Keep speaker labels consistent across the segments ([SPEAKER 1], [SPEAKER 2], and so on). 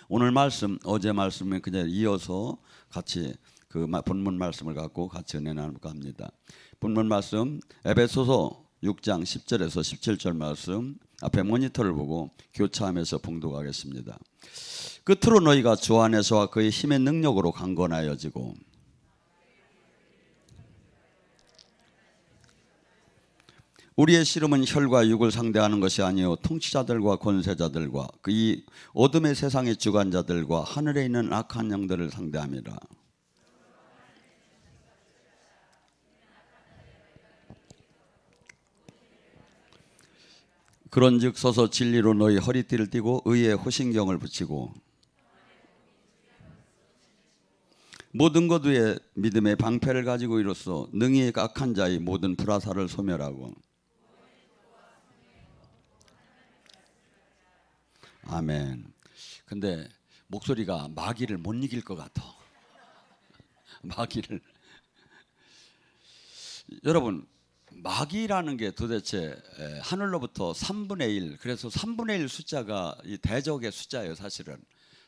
[SPEAKER 1] 오늘 말씀 어제 말씀에 그냥 이어서 같이 그 본문 말씀을 갖고 같이 은혜 나눌까 합니다. 본문 말씀 에베소서 6장 10절에서 17절 말씀 앞에 모니터를 보고 교차하면서 봉독하겠습니다. 끝으로 너희가 주 안에서와 그의 힘의 능력으로 강건하여지고 우리의 씨름은 혈과 육을 상대하는 것이 아니요 통치자들과 권세자들과 이 어둠의 세상의 주관자들과 하늘에 있는 악한 영들을 상대함이라. 그런즉 서서 진리로 너희 허리띠를 띠고 의의 호신경을 붙이고 모든 것 위에 믿음의 방패를 가지고 이로써 능히 악한 자의 모든 불화살을 소멸하고. 아멘. 근데 목소리가 마귀를 못 이길 것 같아. 마귀를. 여러분, 마귀라는 게 도대체 하늘로부터 3분의 1, 그래서 3분의 1 숫자가 이 대적의 숫자예요. 사실은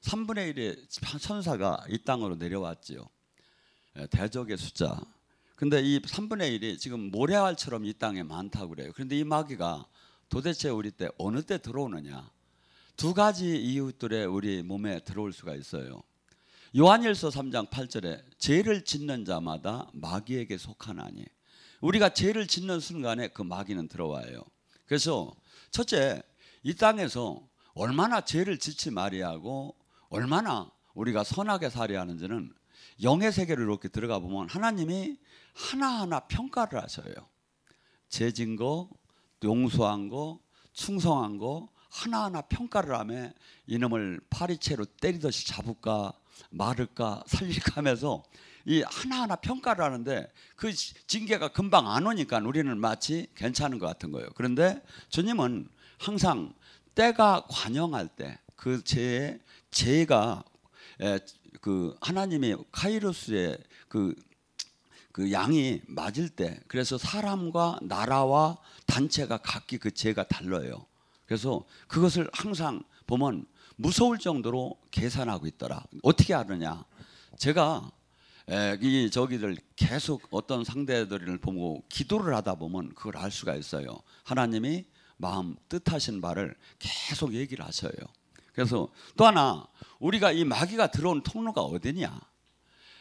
[SPEAKER 1] 3분의 1의 천사가 이 땅으로 내려왔지요. 대적의 숫자. 근데 이 3분의 1이 지금 모래알처럼 이 땅에 많다고 그래요. 그런데 이 마귀가 도대체 우리 때 어느 때 들어오느냐? 두 가지 이유들에 우리 몸에 들어올 수가 있어요. 요한일서 3장 8절에 죄를 짓는 자마다 마귀에게 속하나니, 우리가 죄를 짓는 순간에 그 마귀는 들어와요. 그래서 첫째, 이 땅에서 얼마나 죄를 짓지 말아야 하고 얼마나 우리가 선하게 살아야 하는지는 영의 세계로 이렇게 들어가 보면 하나님이 하나하나 평가를 하셔요. 죄진 거, 용서한 거, 충성한 거 하나하나 평가를 하며 이놈을 파리채로 때리듯이 잡을까 말을까 살릴까 하면서 이 하나하나 평가를 하는데 그 징계가 금방 안 오니까 우리는 마치 괜찮은 것 같은 거예요. 그런데 주님은 항상 때가 관영할 때 그 죄가 그 하나님의 카이로스의 그 양이 맞을 때, 그래서 사람과 나라와 단체가 각기 그 죄가 달라요. 그래서 그것을 항상 보면 무서울 정도로 계산하고 있더라. 어떻게 아느냐? 제가 이 저기들 계속 어떤 상대들을 보고 기도를 하다 보면 그걸 알 수가 있어요. 하나님이 마음 뜻하신 바를 계속 얘기를 하셔요. 그래서 또 하나, 우리가 이 마귀가 들어온 통로가 어디냐?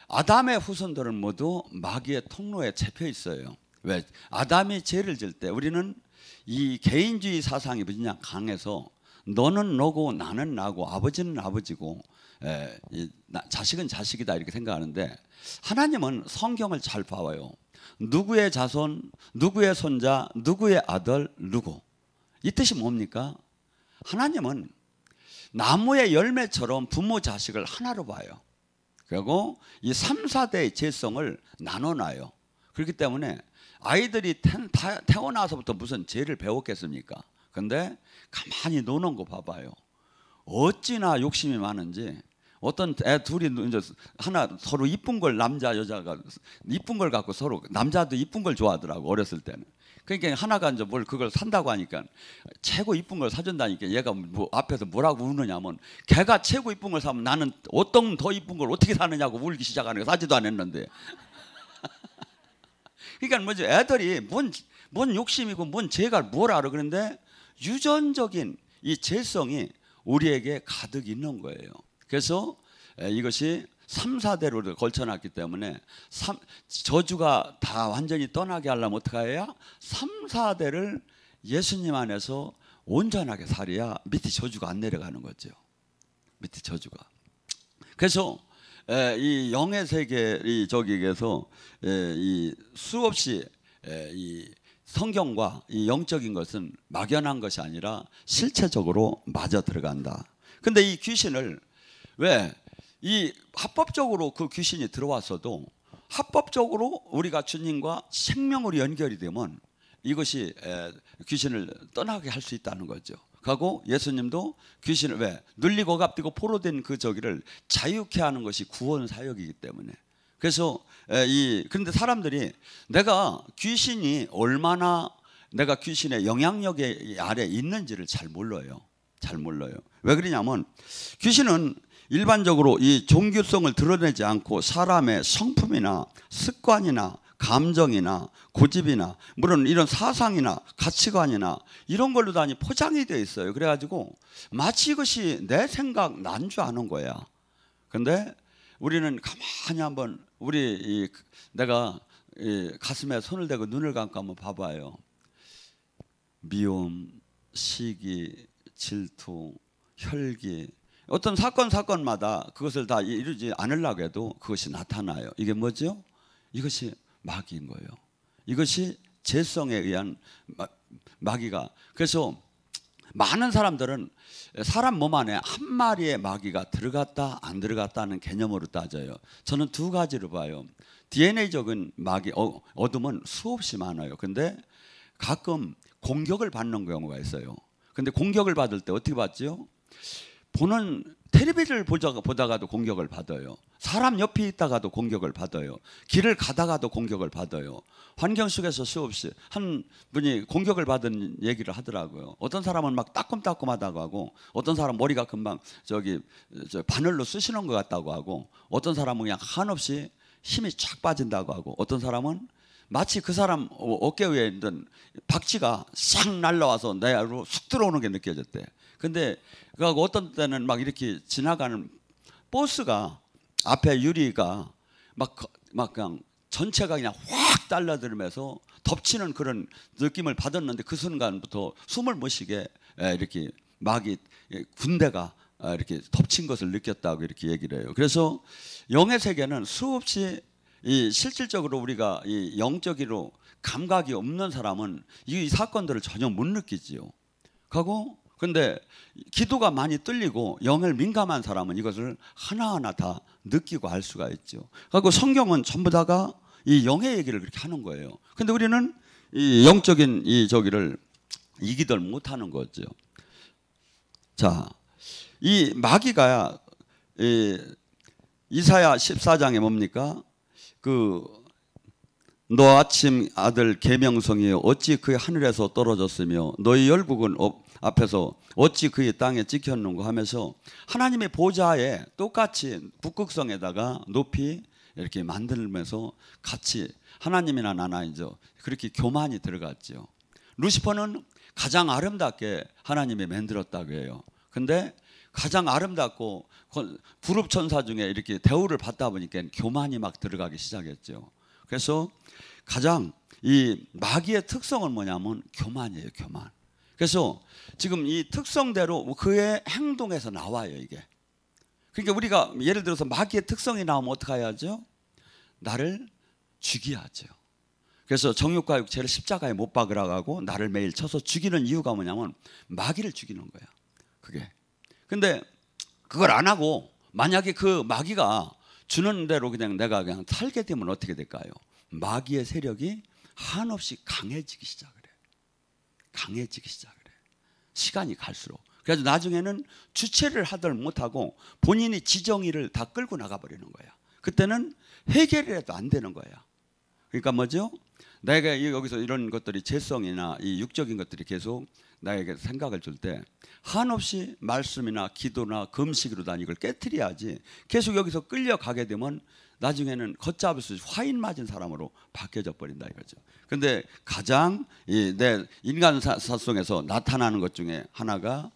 [SPEAKER 1] 아담의 후손들은 모두 마귀의 통로에 잡혀 있어요. 왜? 아담이 죄를 질 때 우리는 이 개인주의 사상이 그냥 강해서 너는 너고 나는 나고 아버지는 아버지고 자식은 자식이다 이렇게 생각하는데, 하나님은 성경을 잘 봐와요. 누구의 자손, 누구의 손자, 누구의 아들, 누구. 이 뜻이 뭡니까? 하나님은 나무의 열매처럼 부모 자식을 하나로 봐요. 그리고 이 3, 4대의 죄성을 나눠놔요. 그렇기 때문에 아이들이 태어나서부터 무슨 죄를 배웠겠습니까? 근데 가만히 노는 거 봐봐요. 어찌나 욕심이 많은지. 어떤 애 둘이 이제 하나 서로 이쁜 걸, 남자 여자가 이쁜 걸 갖고 서로, 남자도 이쁜 걸 좋아하더라고 어렸을 때는. 그러니까 하나가 이제 뭘 그걸 산다고 하니까 최고 이쁜 걸 사준다니까 얘가 뭐 앞에서 뭐라고 우느냐면, 걔가 최고 이쁜 걸 사면 나는 어떤 더 이쁜 걸 어떻게 사느냐고 울기 시작하는 거. 사지도 않았는데. 그러니까 뭐지, 애들이 뭔 욕심이고 뭔 죄가 뭘 알아. 그런데 유전적인 이 죄성이 우리에게 가득 있는 거예요. 그래서 이것이 3, 4대로 걸쳐놨기 때문에 저주가 다 완전히 떠나게 하려면 어떻게 해야? 3, 4대를 예수님 안에서 온전하게 살아야 밑에 저주가 안 내려가는 거죠. 밑에 저주가. 그래서 이 영의 세계 이 저기에서 이 수없이 이 성경과 이 영적인 것은 막연한 것이 아니라 실체적으로 맞아 들어간다. 근데 이 귀신을 왜 이 합법적으로 그 귀신이 들어왔어도 합법적으로 우리가 주님과 생명으로 연결이 되면 이것이 귀신을 떠나게 할 수 있다는 거죠. 그리고 예수님도 귀신을 왜 눌리고 갚디고 포로된 그 저기를 자유케 하는 것이 구원 사역이기 때문에. 그래서 그런데 사람들이 내가 귀신이 얼마나 내가 귀신의 영향력 아래 있는지를 잘 몰라요. 잘 몰라요. 왜 그러냐면 귀신은 일반적으로 이 종교성을 드러내지 않고 사람의 성품이나 습관이나 감정이나 고집이나 물론 이런 사상이나 가치관이나 이런 걸로 다니 포장이 되어 있어요. 그래가지고 마치 이것이 내 생각 난 줄 아는 거야. 근데 우리는 가만히 한번 내가 가슴에 손을 대고 눈을 감고 한번 봐봐요. 미움, 시기, 질투, 혈기 어떤 사건마다 그것을 다 이루지 않으려고 해도 그것이 나타나요. 이게 뭐죠? 이것이 마귀인 거예요. 이것이 재성에 의한 마귀가. 그래서 많은 사람들은 사람 몸 안에 한 마리의 마귀가 들어갔다 안 들어갔다는 개념으로 따져요. 저는 두 가지로 봐요. DNA적인 마귀 어둠은 수없이 많아요. 근데 가끔 공격을 받는 경우가 있어요. 근데 공격을 받을 때 어떻게 받죠? 보는 텔레비전을 보다가도 공격을 받아요. 사람 옆에 있다가도 공격을 받아요. 길을 가다가도 공격을 받아요. 환경 속에서 수없이 한 분이 공격을 받은 얘기를 하더라고요. 어떤 사람은 막 따끔따끔하다고 하고, 어떤 사람은 머리가 금방 바늘로 쑤시는 것 같다고 하고, 어떤 사람은 그냥 한없이 힘이 쫙 빠진다고 하고, 어떤 사람은 마치 그 사람 어깨 위에 있던 박쥐가 싹 날라와서 내 안으로 쑥 들어오는 게 느껴졌대. 근데 그하고 어떤 때는 막 이렇게 지나가는 버스가 앞에 유리가 막 그냥 전체가 그냥 확 달라들면서 덮치는 그런 느낌을 받았는데 그 순간부터 숨을 못 쉬게 이렇게 마귀 군대가 이렇게 덮친 것을 느꼈다고 이렇게 얘기를 해요. 그래서 영의 세계는 수없이 실질적으로 우리가 이 영적으로 감각이 없는 사람은 이 사건들을 전혀 못 느끼지요. 하고 근데 기도가 많이 뚫리고 영을 민감한 사람은 이것을 하나하나 다 느끼고 알 수가 있죠. 그리고 성경은 전부 다가 이 영의 얘기를 그렇게 하는 거예요. 근데 우리는 이 영적인 저기를 이기들 못하는 거죠. 자, 이 마귀가 이사야 14장에 뭡니까? 너 아침 아들 계명성이 어찌 그의 하늘에서 떨어졌으며 너희 열국은 앞에서 어찌 그의 땅에 찍혔는가 하면서 하나님의 보좌에 똑같이 북극성에다가 높이 이렇게 만들면서 같이 하나님이나 나나 이제 그렇게 교만이 들어갔죠. 루시퍼는 가장 아름답게 하나님이 만들었다고 해요. 근데 가장 아름답고 부릅 천사 중에 이렇게 대우를 받다 보니까 교만이 막 들어가기 시작했죠. 그래서 가장 이 마귀의 특성은 뭐냐면 교만이에요. 교만. 그래서 지금 이 특성대로 그의 행동에서 나와요. 이게. 그러니까 우리가 예를 들어서 마귀의 특성이 나오면 어떻게 해야죠? 나를 죽여야죠. 그래서 정욕과 육체를 십자가에 못 박으라고 나를 매일 쳐서 죽이는 이유가 뭐냐면 마귀를 죽이는 거야. 그게. 근데 그걸 안 하고 만약에 그 마귀가 주는 대로 그냥 내가 그냥 살게 되면 어떻게 될까요? 마귀의 세력이 한없이 강해지기 시작을 해요. 강해지기 시작을 해요. 시간이 갈수록. 그래서 나중에는 주체를 하들 못하고 본인이 지정의를 다 끌고 나가버리는 거야. 그때는 해결이라도 안 되는 거야. 그러니까 뭐죠? 내가 여기서 이런 것들이 재성이나 이 육적인 것들이 계속 나에게 생각을 줄 때 한없이 말씀이나 기도나 금식으로 다 이걸 깨트려야지 계속 여기서 끌려가게 되면 나중에는 걷잡을 수 없이 화인 맞은 사람으로 바뀌어져 버린다 이거죠. 근데 가장 내 인간사성에서 나타나는 것 중에 하나가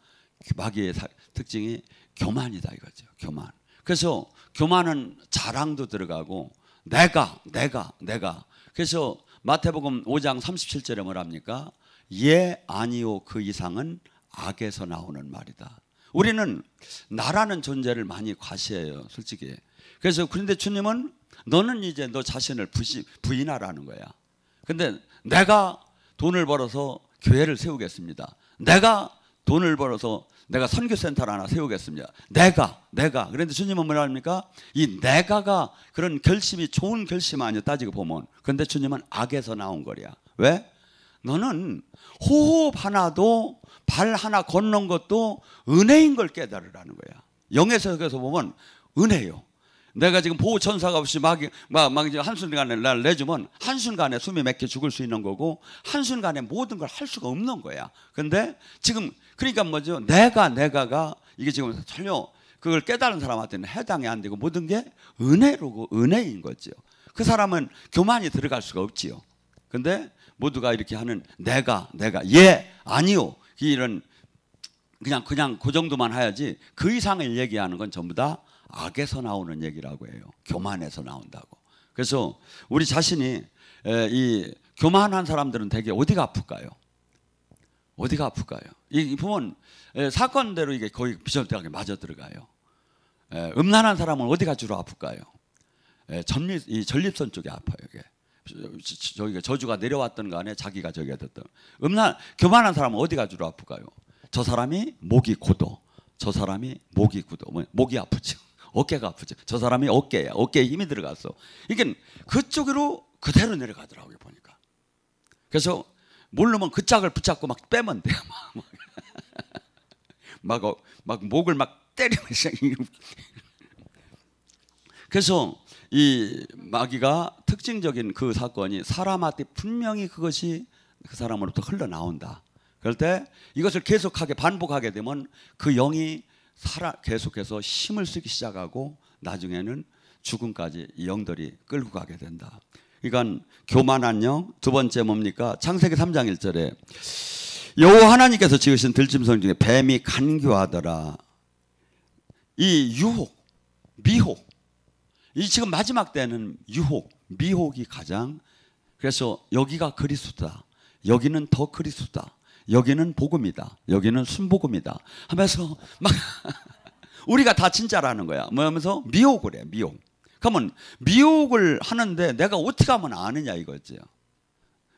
[SPEAKER 1] 마귀의 특징이 교만이다 이거죠. 교만. 그래서 교만은 자랑도 들어가고 내가. 그래서 마태복음 5장 37절에 뭐랍니까? 예 아니요 그 이상은 악에서 나오는 말이다. 우리는 나라는 존재를 많이 과시해요. 솔직히. 그래서 그런데 주님은 너는 이제 너 자신을 부인하라는 거야. 근데 내가 돈을 벌어서 교회를 세우겠습니다. 내가 돈을 벌어서 내가 선교센터를 하나 세우겠습니다. 내가. 그런데 주님은 뭐라 합니까? 이 내가가 그런 결심이 좋은 결심 아니야 따지고 보면. 그런데 주님은 악에서 나온 거야. 왜? 너는 호흡 하나도 발 하나 걷는 것도 은혜인 걸 깨달으라는 거야. 영의 세계에서 보면 은혜요. 내가 지금 보호 천사가 없이 막 이제 한순간에 날 내주면 한순간에 숨이 막혀 죽을 수 있는 거고 한순간에 모든 걸 할 수가 없는 거야. 근데 지금 그러니까 뭐죠? 내가가 이게 지금 전혀 그걸 깨달은 사람한테는 해당이 안 되고 모든 게 은혜로고 은혜인 거죠. 그 사람은 교만이 들어갈 수가 없지요. 근데 모두가 이렇게 하는 내가 예 아니요 이런 그냥 그 정도만 해야지 그 이상을 얘기하는 건 전부 다 악에서 나오는 얘기라고 해요. 교만에서 나온다고. 그래서 우리 자신이 이 교만한 사람들은 되게 어디가 아플까요? 어디가 아플까요? 이 보면 사건대로 이게 거의 비절대하게 맞아 들어가요. 음란한 사람은 어디가 주로 아플까요? 이 전립선 쪽이 아파요. 이게. 저기가 저주가 내려왔던 간에 자기가 저기가 됐던. 교만한 사람은 어디가 주로 아플까요? 저 사람이 목이 고도. 저 사람이 목이 고도. 목이 아프죠. 어깨가 아프죠. 저 사람이 어깨에 힘이 들어갔어. 이게 그쪽으로 그대로 내려가더라고요 보니까. 그래서 모르면 그 짝을 붙잡고 막 빼면 돼요. 막 목을 막 때리면서. 그래서 이 마귀가 특징적인 그 사건이 사람한테 분명히 그것이 그 사람으로부터 흘러나온다. 그럴 때 이것을 계속하게 반복하게 되면 그 영이 계속해서 힘을 쓰기 시작하고 나중에는 죽음까지 이 영들이 끌고 가게 된다. 그러니까 교만한 영. 두 번째 뭡니까? 창세기 3장 1절에 여호와 하나님께서 지으신 들짐승 중에 뱀이 간교하더라. 이 유혹, 미혹, 이 지금 마지막 때는 유혹, 미혹이 가장. 그래서 여기가 그리스도다, 여기는 더 그리스도다, 여기는 복음이다, 여기는 순복음이다 하면서 막 우리가 다 진짜라는 거야. 뭐 하면서 미혹을 해. 미혹. 그러면 미혹을 하는데 내가 어떻게 하면 아느냐 이거죠.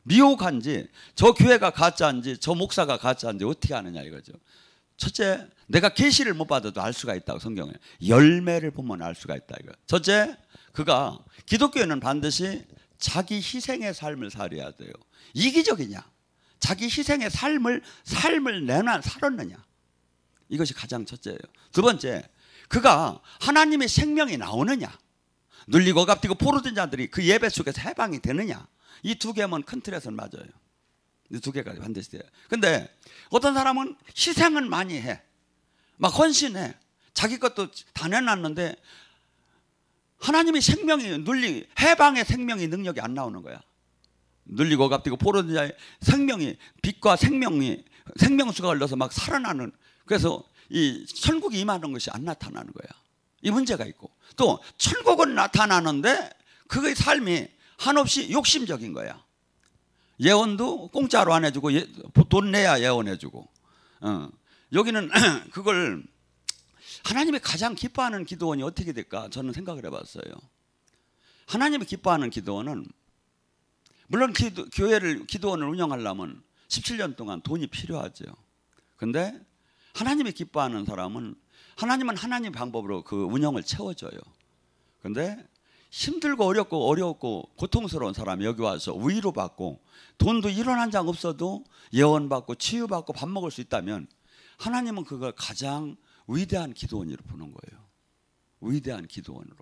[SPEAKER 1] 미혹한지 저 교회가 가짜인지 저 목사가 가짜인지 어떻게 아느냐 이거죠. 첫째, 내가 계시를 못 받아도 알 수가 있다고 성경에. 열매를 보면 알 수가 있다 이거. 첫째, 그가 기독교에는 반드시 자기 희생의 삶을 살아야 돼요. 이기적이냐? 자기 희생의 삶을 살았느냐? 이것이 가장 첫째예요. 두 번째, 그가 하나님의 생명이 나오느냐? 눌리고 갑디고 포로된 자들이 그 예배 속에서 해방이 되느냐? 이 두 개면 큰 틀에서는 맞아요. 이 두 개까지 반드시 돼요. 근데 어떤 사람은 희생은 많이 해. 막 헌신해. 자기 것도 다 내놨는데 하나님의 생명이 해방의 생명이 능력이 안 나오는 거야. 눌리고 갑디고 포로된 자의 생명이, 빛과 생명수가 흘러서 막 살아나는, 그래서 이 천국이 임하는 것이 안 나타나는 거야. 이 문제가 있고, 또 천국은 나타나는데 그의 삶이 한없이 욕심적인 거야. 예언도 공짜로 안 해주고 돈 내야 예언해주고. 여기는 그걸 하나님이 가장 기뻐하는 기도원이 어떻게 될까 저는 생각을 해봤어요. 하나님이 기뻐하는 기도원은, 물론 기도원을 운영하려면 17년 동안 돈이 필요하죠. 근데 하나님이 기뻐하는 사람은 하나님은 하나님 방법으로 그 운영을 채워줘요. 근데 힘들고 어렵고 고통스러운 사람이 여기 와서 위로받고 돈도 1원 한 장 없어도 예언받고 치유받고 밥 먹을 수 있다면 하나님은 그걸 가장 위대한 기도원으로 보는 거예요. 위대한 기도원으로.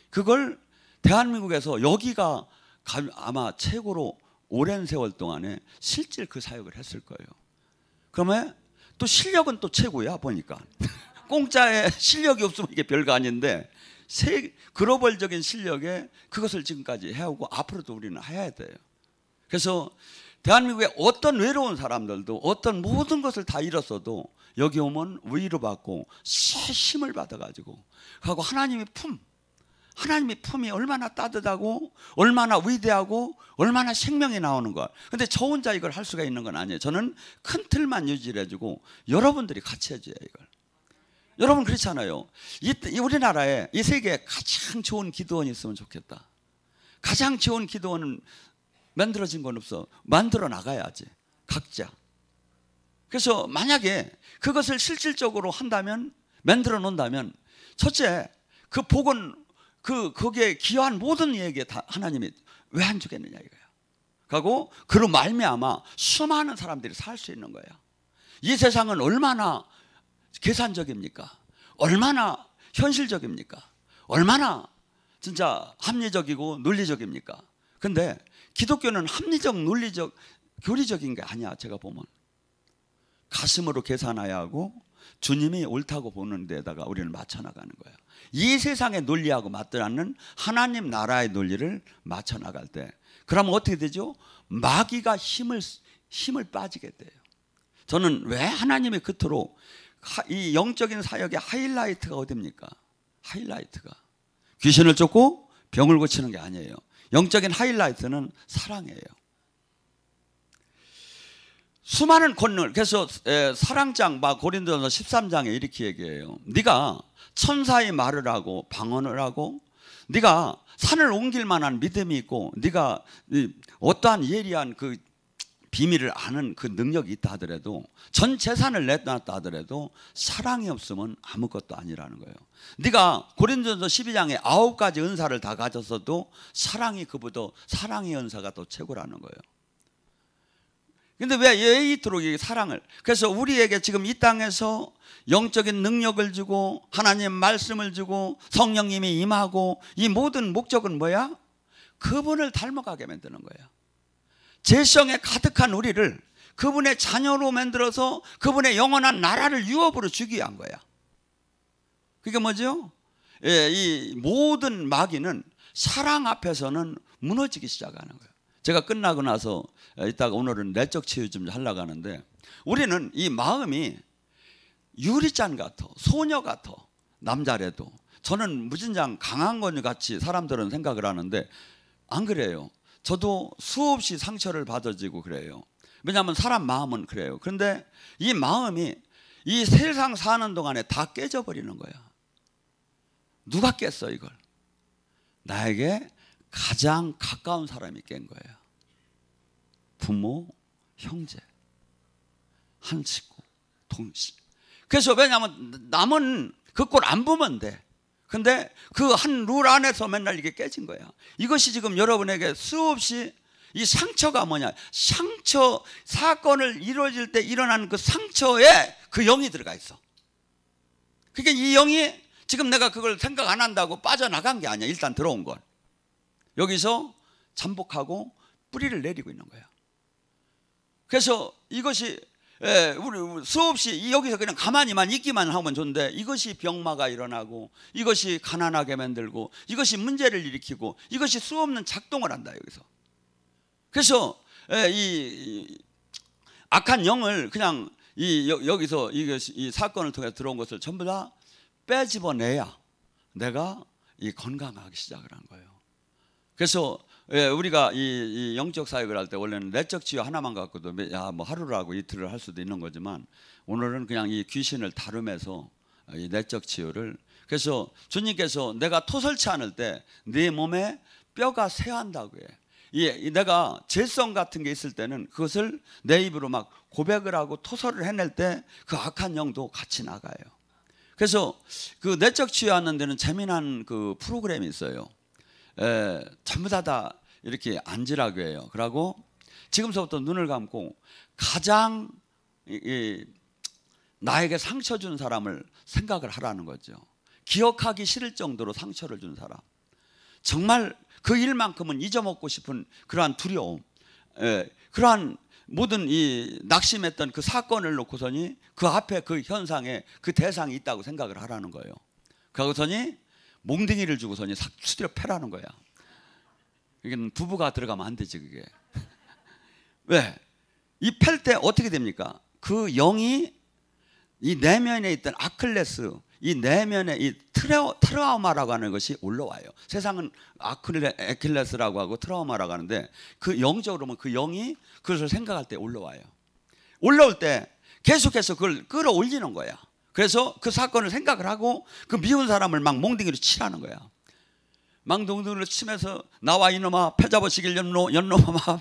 [SPEAKER 1] 그걸 대한민국에서 여기가 아마 최고로 오랜 세월 동안에 실질 그 사역을 했을 거예요. 그러면 또 실력은 또 최고야 보니까. 공짜에 실력이 없으면 이게 별거 아닌데 글로벌적인 실력에 그것을 지금까지 해오고 앞으로도 우리는 해야 돼요. 그래서 대한민국의 어떤 외로운 사람들도 어떤 모든 것을 다 잃었어도 여기 오면 위로받고 힘을 받아가지고 하고 하나님의 품이 얼마나 따뜻하고 얼마나 위대하고 얼마나 생명이 나오는 것. 근데 저 혼자 이걸 할 수가 있는 건 아니에요. 저는 큰 틀만 유지를 해주고 여러분들이 같이 해줘야 이걸. 여러분 그렇잖아요. 우리나라에 이 세계에 가장 좋은 기도원이 있으면 좋겠다. 가장 좋은 기도원은 만들어진 건 없어. 만들어 나가야지 각자. 그래서 만약에 그것을 실질적으로 한다면, 만들어 놓는다면, 첫째 그 복은 거기에 기여한 모든 이에게 다 하나님이 왜 안 주겠느냐 이거야. 그리고 그로 말미암아 수많은 사람들이 살 수 있는 거야. 이 세상은 얼마나 계산적입니까? 얼마나 현실적입니까? 얼마나 진짜 합리적이고 논리적입니까? 근데 기독교는 합리적, 논리적, 교리적인 게 아니야. 제가 보면 가슴으로 계산해야 하고 주님이 옳다고 보는 데다가 우리는 맞춰 나가는 거예요. 이 세상의 논리하고 맞지 않는 하나님 나라의 논리를 맞춰 나갈 때, 그러면 어떻게 되죠? 마귀가 힘을 빠지게 돼요. 저는 왜 하나님이 그토록 이 영적인 사역의 하이라이트가 어디입니까? 하이라이트가 귀신을 쫓고 병을 고치는 게 아니에요. 영적인 하이라이트는 사랑이에요. 수많은 권능, 그래서 사랑장 고린도전서 13장에 이렇게 얘기해요. 네가 천사의 말을 하고 방언을 하고 네가 산을 옮길 만한 믿음이 있고 네가 어떠한 예리한 그 비밀을 아는 그 능력이 있다 하더라도, 전 재산을 내놨다 하더라도 사랑이 없으면 아무것도 아니라는 거예요. 네가 고린도전서 12장에 9가지 은사를 다 가졌어도 사랑이 그보다 사랑의 은사가 더 최고라는 거예요. 근데 왜 이토록 이 사랑을, 그래서 우리에게 지금 이 땅에서 영적인 능력을 주고 하나님 말씀을 주고 성령님이 임하고 이 모든 목적은 뭐야? 그분을 닮아가게 만드는 거예요. 죄성에 가득한 우리를 그분의 자녀로 만들어서 그분의 영원한 나라를 유업으로 주기 위한 거야. 그게 뭐죠? 이 모든 마귀는 사랑 앞에서는 무너지기 시작하는 거예요. 제가 끝나고 나서 이따가 오늘은 내적 치유 좀 하려고 하는데, 우리는 이 마음이 유리잔 같아, 소녀 같아. 남자래도 저는 무진장 강한 것 같이 사람들은 생각을 하는데 안 그래요. 저도 수없이 상처를 받아지고 그래요. 왜냐하면 사람 마음은 그래요. 그런데 이 마음이 이 세상 사는 동안에 다 깨져버리는 거야. 누가 깼어 이걸? 나에게 가장 가까운 사람이 깬 거예요. 부모, 형제, 한 식구, 동시. 그래서 왜냐하면 남은 그 꼴 안 보면 돼. 근데 그 한 룰 안에서 맨날 이게 깨진 거야. 이것이 지금 여러분에게 수없이, 이 상처가 뭐냐? 상처, 사건을 이루어질 때 일어나는 그 상처에 그 영이 들어가 있어. 그러니까 이 영이 지금 내가 그걸 생각 안 한다고 빠져나간 게 아니야. 일단 들어온 건 여기서 잠복하고 뿌리를 내리고 있는 거야. 그래서 이것이 우리 수없이 여기서 그냥 가만히만 있기만 하면 좋은데, 이것이 병마가 일어나고 이것이 가난하게 만들고 이것이 문제를 일으키고 이것이 수없는 작동을 한다 여기서. 그래서 이 악한 영을 그냥 여기서 이 사건을 통해 들어온 것을 전부 다 빼집어내야 내가 이 건강하기 시작을 한 거예요. 그래서 우리가 이 영적 사역을 할 때 원래는 내적 치유 하나만 갖고도 뭐 하루를 하고 이틀을 할 수도 있는 거지만, 오늘은 그냥 이 귀신을 다루면서 이 내적 치유를, 그래서 주님께서 내가 토설치 않을 때 네 몸에 뼈가 쇠한다고 해. 내가 죄성 같은 게 있을 때는 그것을 내 입으로 막 고백을 하고 토설을 해낼 때 그 악한 영도 같이 나가요. 그래서 그 내적 치유하는 데는 재미난 그 프로그램이 있어요. 전부 다 이렇게 앉으라고 해요. 그러고 지금서부터 눈을 감고 가장 나에게 상처 준 사람을 생각을 하라는 거죠. 기억하기 싫을 정도로 상처를 준 사람, 정말 그 일만큼은 잊어먹고 싶은 그러한 두려움, 그러한 모든 이 낙심했던 그 사건을 놓고서니 그 앞에 그 현상에 그 대상이 있다고 생각을 하라는 거예요. 그러고서니 몽둥이를 주고서니 수디로 패라는 거야. 이게 부부가 들어가면 안 되지 그게. 왜? 이 팰 때 어떻게 됩니까? 그 영이 이 내면에 있던 아클레스, 이 내면에 이 트라우마라고 하는 것이 올라와요. 세상은 아킬레스라고 하고 트라우마라고 하는데, 그 영적으로 보면 그 영이 그것을 생각할 때 올라와요. 올라올 때 계속해서 그걸 끌어올리는 거야. 그래서 그 사건을 생각을 하고 그 미운 사람을 막 몽둥이로 치라는 거야. 막 몽둥이로 치면서 나와 이놈아 패잡아시길 연놈아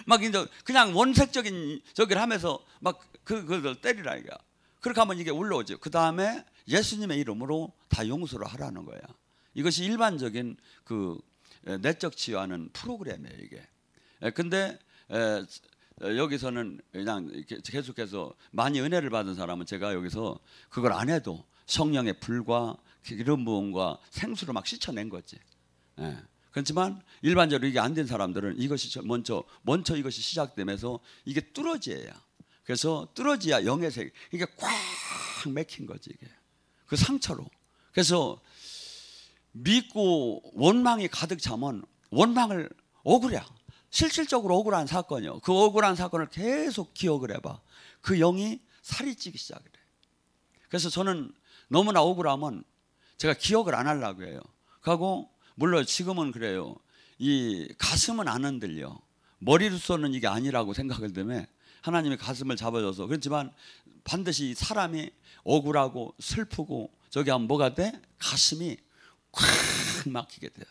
[SPEAKER 1] 막 이제 그냥 원색적인 저기를 하면서 막 그걸 때리라 이거야. 그렇게 하면 이게 올라오죠. 그 다음에 예수님의 이름으로 다 용서를 하라는 거야. 이것이 일반적인 그 내적 치유하는 프로그램이에요 이게. 근데 여기서는 그냥 계속해서 많이 은혜를 받은 사람은 제가 여기서 그걸 안 해도 성령의 불과 기름 부음과 생수를 막 씻어낸 거지. 예. 그렇지만 일반적으로 이게 안 된 사람들은 이것이 먼저 이것이 시작되면서 이게 뚫어져야. 그래서 뚫어져야 영의 세계. 이게 꽉 맥힌 거지 이게. 그 상처로. 그래서 믿고 원망이 가득 차면 원망을 억울해. 실질적으로 억울한 사건이요. 그 억울한 사건을 계속 기억을 해봐. 그 영이 살이 찌기 시작을 해. 그래서 저는 너무나 억울하면 제가 기억을 안 하려고 해요. 하고 물론 지금은 그래요. 이 가슴은 안 흔들려. 머리로서는 이게 아니라고 생각을 때문에 하나님이 가슴을 잡아줘서. 그렇지만 반드시 사람이 억울하고 슬프고 저기 하면 뭐가 돼? 가슴이 꽉 막히게 돼요.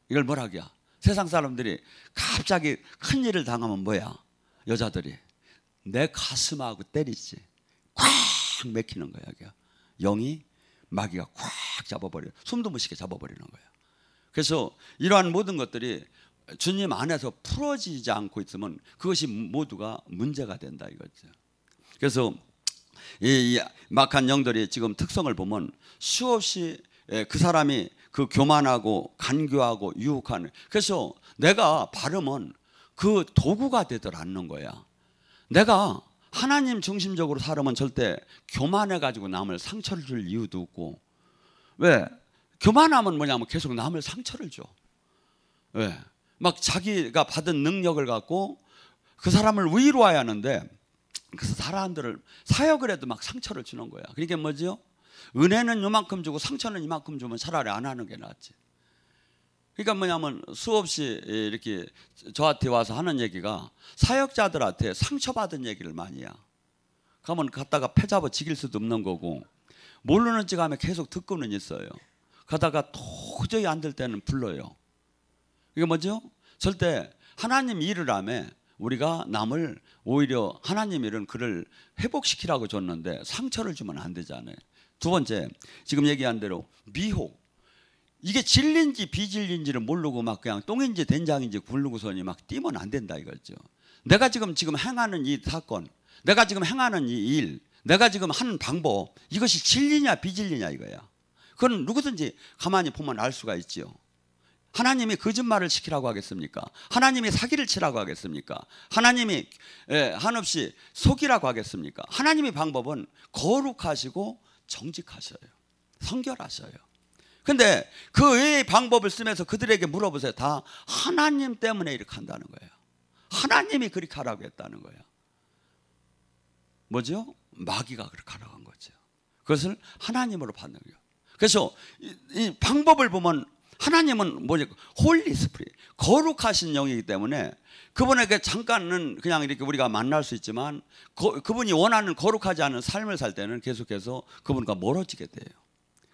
[SPEAKER 1] 이걸 뭐라고야? 세상 사람들이 갑자기 큰 일을 당하면 뭐야? 여자들이 내 가슴하고 때리지. 꽉 막히는 거야. 이게. 영이 마귀가 꽉 잡아버려. 숨도 못 쉬게 잡아버리는 거야. 그래서 이러한 모든 것들이 주님 안에서 풀어지지 않고 있으면 그것이 모두가 문제가 된다 이거죠. 그래서 이 막한 영들이 지금 특성을 보면 수없이 그 사람이 그 교만하고 간교하고 유혹하는. 그래서 내가 바르면 그 도구가 되들 않는 거야. 내가 하나님 중심적으로 살으면 절대 교만해가지고 남을 상처를 줄 이유도 없고. 왜? 교만하면 뭐냐면 계속 남을 상처를 줘. 왜? 막 자기가 받은 능력을 갖고 그 사람을 위로해야 하는데 그 사람들을 사역을 해도 막 상처를 주는 거야. 그러니까 뭐죠? 은혜는 이만큼 주고 상처는 이만큼 주면 차라리 안 하는 게 낫지. 그러니까 뭐냐면 수없이 이렇게 저한테 와서 하는 얘기가 사역자들한테 상처받은 얘기를 많이 해요. 그러면 갔다가 패잡아 지길 수도 없는 거고 모르는 척 하면 계속 듣고는 있어요. 가다가 도저히 안 될 때는 불러요. 이게 뭐죠? 절대 하나님 일을 하면 우리가 남을 오히려 하나님 일은 그를 회복시키라고 줬는데 상처를 주면 안 되잖아요. 두 번째, 지금 얘기한 대로 미혹. 이게 진리인지 비진리인지를 모르고 막 그냥 똥인지 된장인지 굴르고서니 막 뛰면 안 된다 이거죠. 내가 지금 행하는 이 사건, 내가 지금 행하는 이 일, 내가 지금 하는 방법, 이것이 진리냐 비진리냐 이거야. 그건 누구든지 가만히 보면 알 수가 있지요. 하나님이 거짓말을 시키라고 하겠습니까? 하나님이 사기를 치라고 하겠습니까? 하나님이 한없이 속이라고 하겠습니까? 하나님의 방법은 거룩하시고 정직하셔요. 성결하셔요. 근데 그 외의 방법을 쓰면서 그들에게 물어보세요. 다 하나님 때문에 이렇게 한다는 거예요. 하나님이 그렇게 하라고 했다는 거예요. 뭐죠? 마귀가 그렇게 하라고 한 거죠. 그것을 하나님으로 받는 거예요. 그래서 이 방법을 보면 하나님은 뭐지? 홀리 스피릿, 거룩하신 영이기 때문에 그분에게 잠깐은 그냥 이렇게 우리가 만날 수 있지만 그분이 원하는 거룩하지 않은 삶을 살 때는 계속해서 그분과 멀어지게 돼요.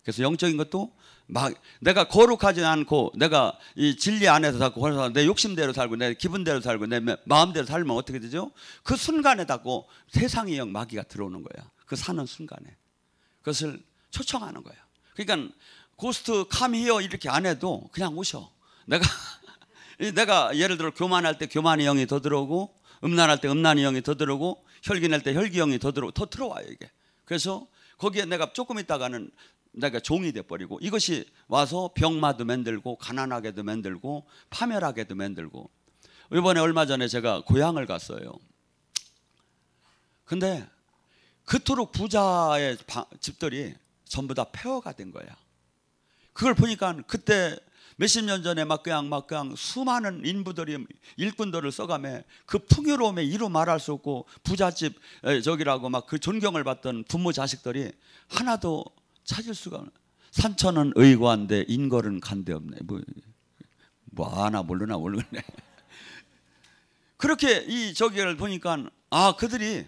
[SPEAKER 1] 그래서 영적인 것도 막 내가 거룩하지 않고 내가 이 진리 안에서 살고 내 욕심대로 살고 내 기분대로 살고 내 마음대로 살면 어떻게 되죠? 그 순간에 닫고 세상의 영 마귀가 들어오는 거야. 그 사는 순간에 그것을 초청하는 거야. 그러니까 고스트 캄 히어 이렇게 안 해도 그냥 오셔. 내가 예를 들어 교만할 때 교만의 영이 더 들어오고 음란할 때 음란의 영이 더 들어오고 혈기낼 때 혈기 영이 더 들어와요 이게. 그래서 거기에 내가 조금 있다가는 내가 종이 돼버리고 이것이 와서 병마도 만들고 가난하게도 만들고 파멸하게도 만들고. 이번에 얼마 전에 제가 고향을 갔어요. 근데 그토록 부자의 집들이 전부 다 폐허가 된 거야. 그걸 보니까 그때 몇십 년 전에 막 그냥 수많은 인부들이 일꾼들을 써가며 그 풍요로움에 이루 말할 수 없고 부잣집 저기라고 막 그 존경을 받던 부모 자식들이 하나도 찾을 수가 없네. 산천은 의관데 인걸은 간데 없네. 뭐 아나 모르나 모르겠네. 그렇게 이 저기를 보니까 그들이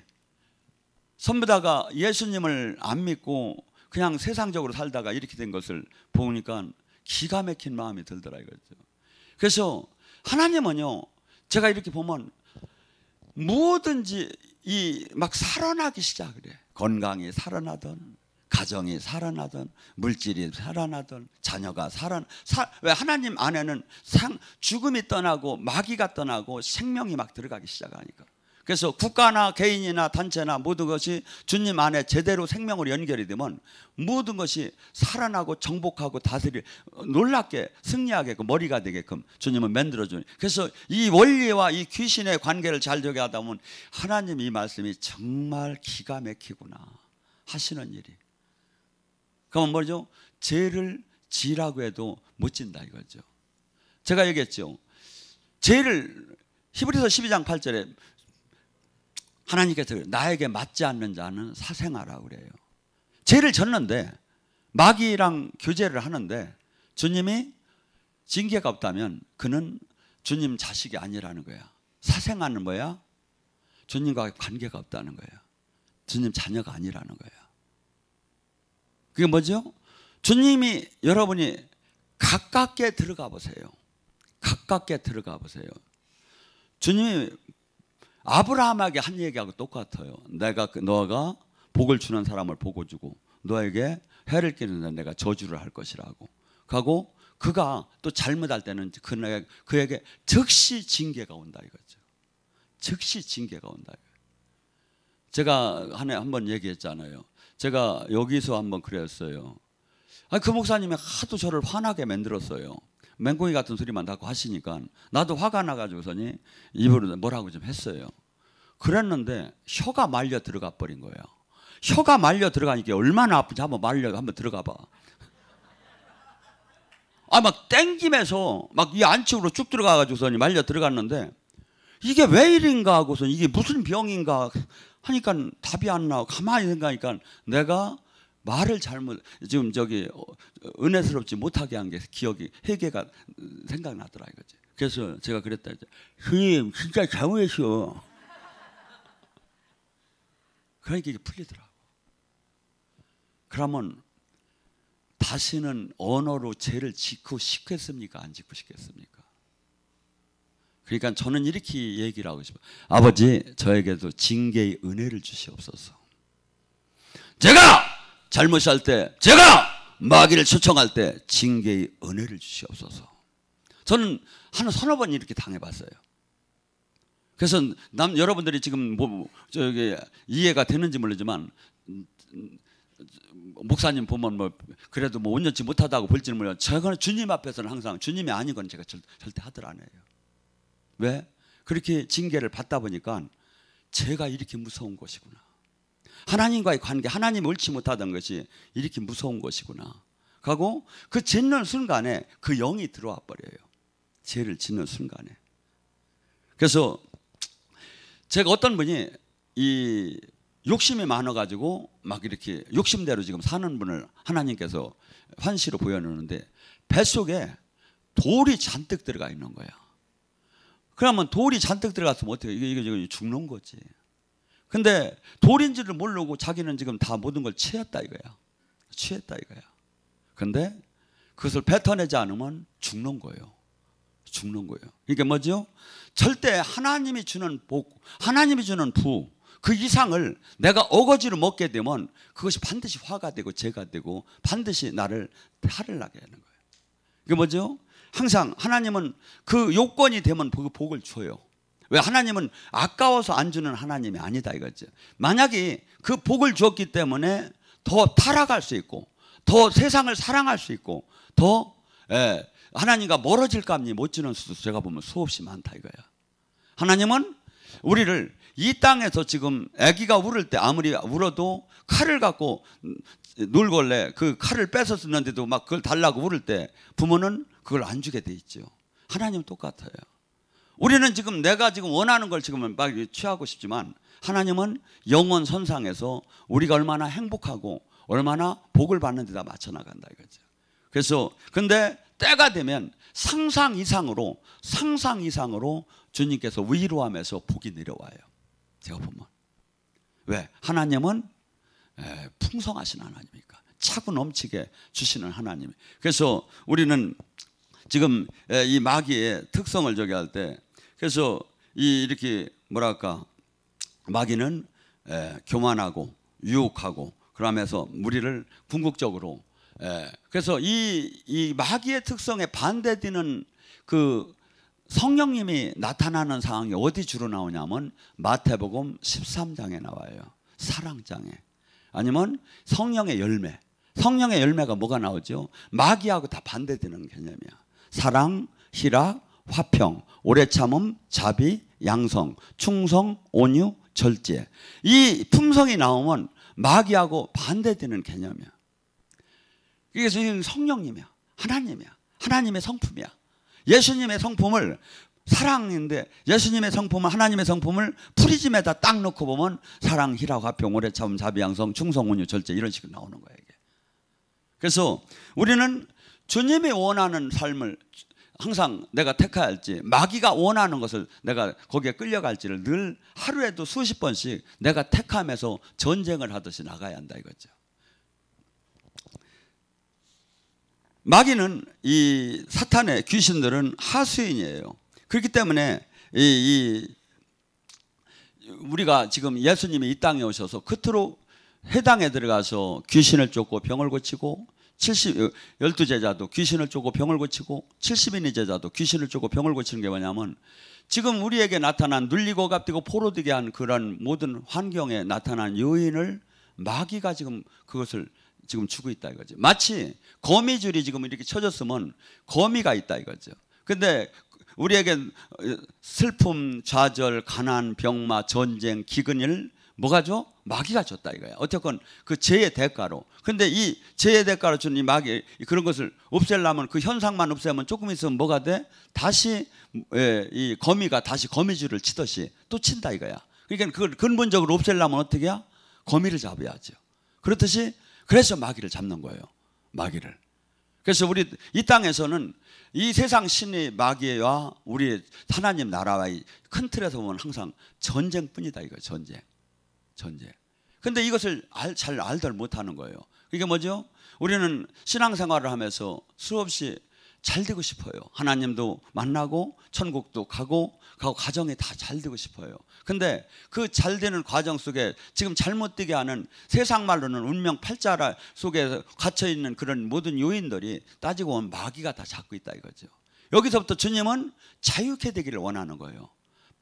[SPEAKER 1] 전부 다가 예수님을 안 믿고 그냥 세상적으로 살다가 이렇게 된 것을 보니까 기가 막힌 마음이 들더라 이거죠. 그래서 하나님은요, 제가 이렇게 보면 무엇든지 이 막 살아나기 시작을 해. 건강이 살아나든 가정이 살아나든 물질이 살아나든 자녀가 왜 하나님 안에는 죽음이 떠나고 마귀가 떠나고 생명이 막 들어가기 시작하니까. 그래서 국가나 개인이나 단체나 모든 것이 주님 안에 제대로 생명으로 연결이 되면 모든 것이 살아나고 정복하고 다스릴 놀랍게 승리하게끔 머리가 되게끔 주님은 만들어주니. 그래서 이 원리와 이 귀신의 관계를 잘 되게 하다 보면 하나님 이 말씀이 정말 기가 막히구나 하시는 일이. 그러면 뭐죠? 죄를 지라고 해도 못 진다 이거죠. 제가 얘기했죠. 죄를 히브리서 12장 8절에 하나님께서 나에게 맞지 않는 자는 사생하라고 그래요. 죄를 졌는데 마귀랑 교제를 하는데 주님이 징계가 없다면 그는 주님 자식이 아니라는 거야. 사생하는 뭐야? 주님과 관계가 없다는 거야. 주님 자녀가 아니라는 거야. 그게 뭐죠? 주님이 여러분이 가깝게 들어가 보세요. 가깝게 들어가 보세요. 주님이 아브라함에게 한 얘기하고 똑같아요. 너가 복을 주는 사람을 복을 주고 너에게 해를 끼는 내가 저주를 할 것이라고. 하고 그가 또 잘못할 때는 그에게 즉시 징계가 온다 이거죠. 즉시 징계가 온다. 제가 한번 얘기했잖아요. 제가 여기서 한번 그랬어요. 그 목사님이 하도 저를 화나게 만들었어요. 맹꽁이 같은 소리만 자꾸 하시니까 나도 화가 나가지고서니 입으로 뭐라고 좀 했어요. 그랬는데 혀가 말려 들어가 버린 거예요. 혀가 말려 들어가니까 얼마나 아픈지 한번 들어가 봐. 막 땡기면서 막 이 안쪽으로 쭉 들어가가지고서니 말려 들어갔는데 이게 왜 이런가 하고서 이게 무슨 병인가 하니까 답이 안 나와. 가만히 생각하니까 내가 말을 잘못 지금 은혜스럽지 못하게 한 게 기억이 회개가 생각나더라 이거지. 그래서 제가 그랬다. 스님 진짜 잘못했어. 그러니까 이게 풀리더라고. 그러면 다시는 언어로 죄를 짓고 싶겠습니까? 안 짓고 싶겠습니까? 그러니까 저는 이렇게 얘기를 하고 싶어요. 아버지 저에게도 징계의 은혜를 주시옵소서. 제가 잘못할 때, 제가 마귀를 초청할 때 징계의 은혜를 주시옵소서. 저는 한 서너 번 이렇게 당해봤어요. 그래서 여러분들이 지금 이해가 되는지 모르지만 목사님 보면 그래도 온전치 못하다고 볼지는 몰라요. 저는 주님 앞에서는 항상 주님이 아닌 건 제가 절대 하들 안 해요. 왜? 그렇게 징계를 받다 보니까 제가 이렇게 무서운 것이구나. 하나님과의 관계, 하나님 옳지 못하던 것이 이렇게 무서운 것이구나. 하고 그 짓는 순간에 그 영이 들어와 버려요. 죄를 짓는 순간에. 그래서 제가 어떤 분이 이 욕심이 많아가지고 막 이렇게 욕심대로 지금 사는 분을 하나님께서 환시로 보여주는데 뱃속에 돌이 잔뜩 들어가 있는 거야. 그러면 돌이 잔뜩 들어갔으면 어떻게 이게 지금 죽는 거지. 근데 돌인지를 모르고 자기는 지금 다 모든 걸 취했다 이거야. 취했다 이거야. 근데 그것을 뱉어내지 않으면 죽는 거예요. 죽는 거예요. 그러니까 뭐죠? 절대 하나님이 주는 복, 하나님이 주는 부, 그 이상을 내가 어거지로 먹게 되면 그것이 반드시 화가 되고 죄가 되고 반드시 나를 탈을 나게 하는 거예요. 이게 뭐죠? 항상 하나님은 그 요건이 되면 그 복을 줘요. 왜? 하나님은 아까워서 안 주는 하나님이 아니다 이거죠. 만약에 그 복을 주었기 때문에 더 타락할 수 있고 더 세상을 사랑할 수 있고 더 하나님과 멀어질까 하니 못 주는 수도 제가 보면 수없이 많다 이거야. 하나님은 우리를 이 땅에서 지금 아기가 울을 때 아무리 울어도 칼을 갖고 놀걸래 그 칼을 뺏었는데도 막 그걸 달라고 울을 때 부모는 그걸 안 주게 돼 있죠. 하나님은 똑같아요. 우리는 지금 내가 지금 원하는 걸 지금 막 취하고 싶지만 하나님은 영원 선상에서 우리가 얼마나 행복하고 얼마나 복을 받는 데다 맞춰 나간다 이거죠. 그래서 근데 때가 되면 상상 이상으로 주님께서 위로하면서 복이 내려와요. 제가 보면 왜? 하나님은 풍성하신 하나님이니까 차고 넘치게 주시는 하나님. 그래서 우리는 지금 이 마귀의 특성을 할 때 그래서 이렇게 뭐랄까 마귀는 교만하고 유혹하고 그러면서 우리를 궁극적으로 그래서 이 마귀의 특성에 반대되는 그 성령님이 나타나는 상황이 어디 주로 나오냐면 마태복음 13장에 나와요. 사랑장에. 아니면 성령의 열매. 성령의 열매가 뭐가 나오죠? 마귀하고 다 반대되는 개념이야. 사랑, 희락, 화평, 오래 참음, 자비, 양성, 충성, 온유, 절제. 이 품성이 나오면 마귀하고 반대되는 개념이야. 이게 성령님이야. 하나님이야. 하나님의 성품이야. 예수님의 성품을 사랑인데 예수님의 성품을 하나님의 성품을 프리즘에다 딱 넣고 보면 사랑, 희락, 화평, 오래 참음, 자비, 양성, 충성, 온유, 절제 이런 식으로 나오는 거예요. 이게. 그래서 우리는 주님이 원하는 삶을 항상 내가 택해야 할지 마귀가 원하는 것을 내가 거기에 끌려갈지를 늘 하루에도 수십 번씩 내가 택하면서 전쟁을 하듯이 나가야 한다 이거죠. 마귀는 이 사탄의 귀신들은 하수인이에요. 그렇기 때문에 우리가 지금 예수님이 이 땅에 오셔서 겉으로 회당에 들어가서 귀신을 쫓고 병을 고치고 12제자도 귀신을 쫓고 병을 고치고 70인의 제자도 귀신을 쫓고 병을 고치는 게 뭐냐면 지금 우리에게 나타난 눌리고 갑디고 포로되게 한 그런 모든 환경에 나타난 요인을 마귀가 지금 그것을 지금 주고 있다 이거죠. 마치 거미줄이 지금 이렇게 쳐졌으면 거미가 있다 이거죠. 근데 우리에게 슬픔, 좌절, 가난, 병마, 전쟁, 기근일 뭐가 줘? 마귀가 줬다 이거야. 어쨌건 그 죄의 대가로. 근데 이 죄의 대가로 준 이 마귀 그런 것을 없애려면 그 현상만 없애면 조금 있으면 뭐가 돼? 다시 이 거미가 다시 거미줄을 치듯이 또 친다 이거야. 그러니까 그걸 근본적으로 없애려면 어떻게 해야? 거미를 잡아야죠. 그렇듯이 그래서 마귀를 잡는 거예요. 마귀를. 그래서 우리 이 땅에서는 이 세상 신의 마귀와 우리 하나님 나라와의 큰 틀에서 보면 항상 전쟁뿐이다 이거예요. 전쟁. 근데 이것을 잘 알들 못하는 거예요. 이게 뭐죠? 우리는 신앙생활을 하면서 수없이 잘 되고 싶어요. 하나님도 만나고 천국도 가고 가정이 다 잘 되고 싶어요. 근데 그 잘 되는 과정 속에 지금 잘못되게 하는 세상 말로는 운명 팔자라 속에 갇혀있는 그런 모든 요인들이 따지고 보면 마귀가 다 잡고 있다 이거죠. 여기서부터 주님은 자유케 되기를 원하는 거예요.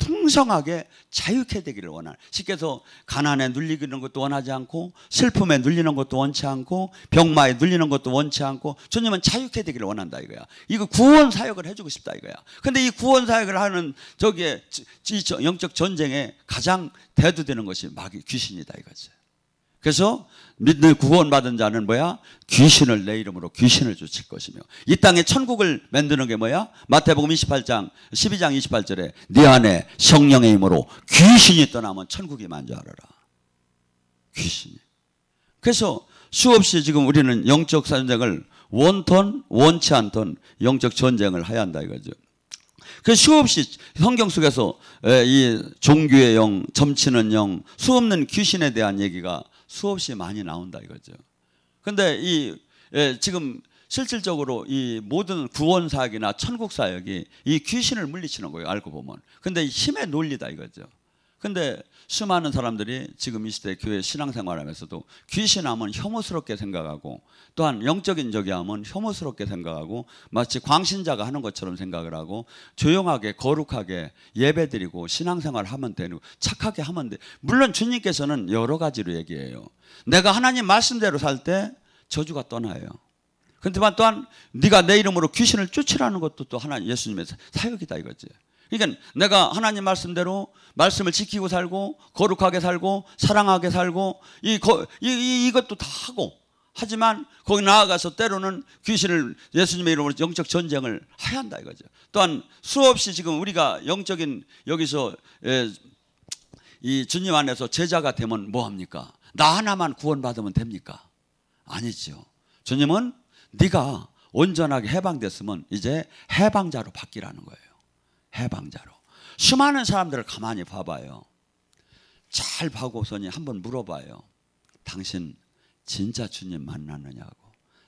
[SPEAKER 1] 풍성하게 자유케 되기를 원하는. 쉽게 해서 가난에 눌리는 것도 원하지 않고 슬픔에 눌리는 것도 원치 않고 병마에 눌리는 것도 원치 않고 주님은 자유케 되기를 원한다 이거야. 이거 구원 사역을 해주고 싶다 이거야. 근데 이 구원 사역을 하는 저기에 영적 전쟁에 가장 대두되는 것이 마귀 귀신이다 이거지. 그래서 믿는 구원받은 자는 뭐야? 귀신을 내 이름으로 귀신을 쫓을 것이며 이 땅에 천국을 만드는 게 뭐야? 마태복음 12장 28절에 네 안에 성령의 힘으로 귀신이 떠나면 천국이 만주하리라. 귀신이. 그래서 수없이 지금 우리는 영적 전쟁을 원턴 원치 않던 영적 전쟁을 해야 한다 이거죠. 그 수없이 성경 속에서 이 종교의 영, 점치는 영, 수없는 귀신에 대한 얘기가 수없이 많이 나온다 이거죠. 근데 지금 실질적으로 이 모든 구원 사역이나 천국 사역이 이 귀신을 물리치는 거예요. 알고 보면. 근데 힘의 논리다 이거죠. 근데 수많은 사람들이 지금 이 시대 교회 신앙생활하면서도 귀신하면 혐오스럽게 생각하고 또한 영적인 적이 하면 혐오스럽게 생각하고 마치 광신자가 하는 것처럼 생각을 하고 조용하게 거룩하게 예배드리고 신앙생활 하면 되고 착하게 하면 돼. 물론 주님께서는 여러 가지로 얘기해요. 내가 하나님 말씀대로 살 때 저주가 떠나요. 그렇지만 또한 네가 내 이름으로 귀신을 쫓으라는 것도 또 하나님 예수님의 사역이다 이거지. 그러니까 내가 하나님 말씀대로 말씀을 지키고 살고 거룩하게 살고 사랑하게 살고 이것도 다 하고 하지만 거기 나아가서 때로는 귀신을 예수님의 이름으로 영적 전쟁을 해야 한다 이거죠. 또한 수없이 지금 우리가 영적인 여기서 이 주님 안에서 제자가 되면 뭐합니까? 나 하나만 구원받으면 됩니까? 아니죠. 주님은 네가 온전하게 해방됐으면 이제 해방자로 바뀌라는 거예요. 해방자로. 수많은 사람들을 가만히 봐봐요. 잘 봐고서니 한번 물어봐요. 당신 진짜 주님 만났느냐고.